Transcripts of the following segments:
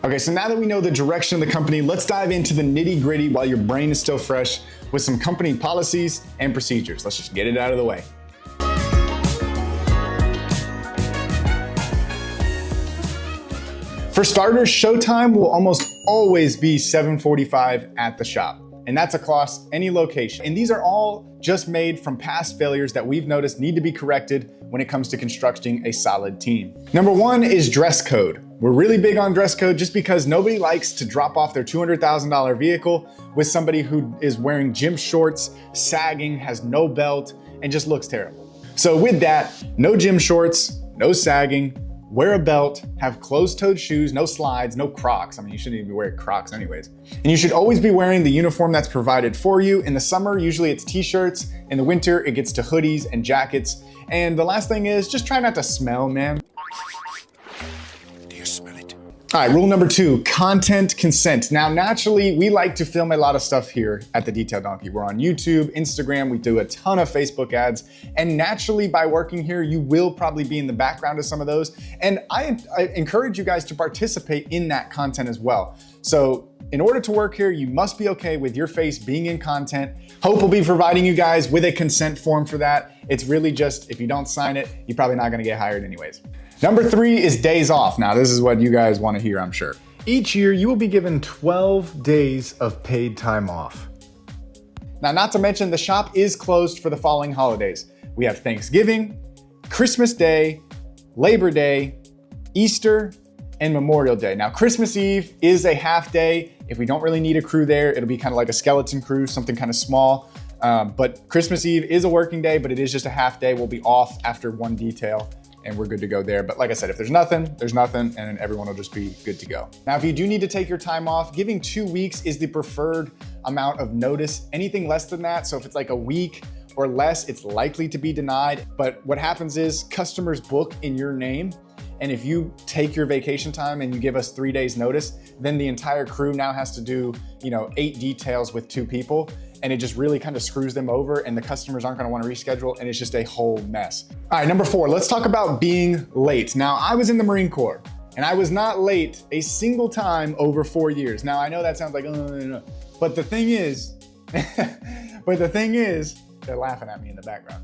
Okay, so now that we know the direction of the company, let's dive into the nitty-gritty while your brain is still fresh with some company policies and procedures. Let's just get it out of the way. For starters, showtime will almost always be 7:45 at the shop, and that's across any location. And these are all just made from past failures that we've noticed need to be corrected when it comes to constructing a solid team. Number one is dress code. We're really big on dress code just because nobody likes to drop off their $200,000 vehicle with somebody who is wearing gym shorts, sagging, has no belt, and just looks terrible. So with that, no gym shorts, no sagging, wear a belt, have closed-toed shoes, no slides, no Crocs. I mean, you shouldn't even be wearing Crocs anyways. And you should always be wearing the uniform that's provided for you. In the summer, usually it's t-shirts. In the winter, it gets to hoodies and jackets. And the last thing is just try not to smell, man. All right, rule number two, content consent. Now, naturally, we like to film a lot of stuff here at the Detail Donkey. We're on YouTube, Instagram, we do a ton of Facebook ads. And naturally, by working here, you will probably be in the background of some of those. And I encourage you guys to participate in that content as well. So in order to work here, you must be okay with your face being in content. Hope will be providing you guys with a consent form for that. It's really just, if you don't sign it, you're probably not gonna get hired anyways. Number three is days off. Now, this is what you guys want to hear, I'm sure. Each year, you will be given 12 days of paid time off. Now, not to mention, the shop is closed for the following holidays. We have Thanksgiving, Christmas Day, Labor Day, Easter, and Memorial Day. Now, Christmas Eve is a half day. If we don't really need a crew there, it'll be kind of like a skeleton crew, something kind of small. But Christmas Eve is a working day, but it is just a half day. We'll be off after one detail, and we're good to go there. But like I said, if there's nothing, and then everyone will just be good to go. Now, if you do need to take your time off, giving 2 weeks is the preferred amount of notice. Anything less than that, so if it's like a week or less, it's likely to be denied. But what happens is customers book in your name. And if you take your vacation time and you give us 3 days notice, then the entire crew now has to do, 8 details with 2 people. And it just really kind of screws them over, and the customers aren't gonna wanna reschedule, and it's just a whole mess. All right, number 4, let's talk about being late. Now, I was in the Marine Corps, and I was not late a single time over 4 years. Now, I know that sounds like, no. But the thing is, they're laughing at me in the background.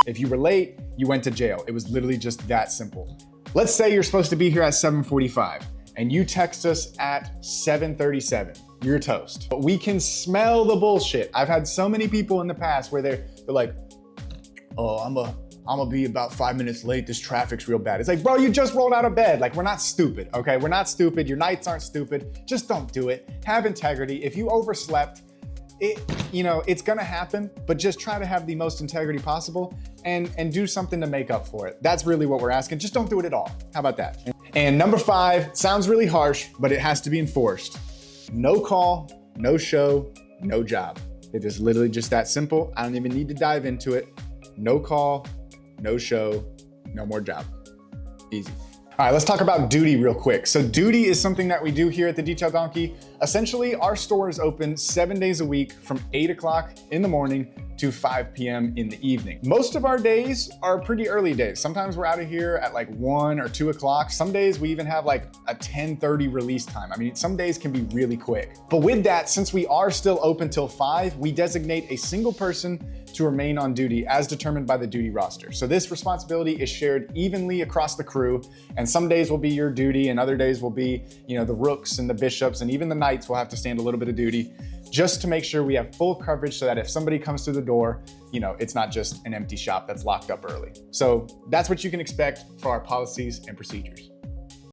If you were late, you went to jail. It was literally just that simple. Let's say you're supposed to be here at 7:45, and you text us at 7:37. You're toast. But we can smell the bullshit. I've had so many people in the past where they're like, oh, I'm gonna be about 5 minutes late. This traffic's real bad. It's like, bro, you just rolled out of bed. Like, we're not stupid, okay? We're not stupid. Your nights aren't stupid. Just don't do it. Have integrity. If you overslept, it's gonna happen, but just try to have the most integrity possible and do something to make up for it. That's really what we're asking. Just don't do it at all. How about that? And number 5, sounds really harsh, but it has to be enforced. No call, no show, no job. It is literally just that simple. I don't even need to dive into it. No call, no show, no more job. Easy. All right, let's talk about duty real quick. So duty is something that we do here at the Detail Donkey. Essentially, our store is open 7 days a week from 8 o'clock in the morning to 5 p.m. in the evening. Most of our days are pretty early days. Sometimes we're out of here at like 1 or 2 o'clock. Some days we even have like a 10:30 release time. I mean, some days can be really quick. But with that, since we are still open till 5, we designate a single person to remain on duty as determined by the duty roster. So this responsibility is shared evenly across the crew, and some days will be your duty and other days will be, the rooks and the bishops, and even the knights will have to stand a little bit of duty just to make sure we have full coverage so that if somebody comes through the door, it's not just an empty shop that's locked up early. So that's what you can expect for our policies and procedures.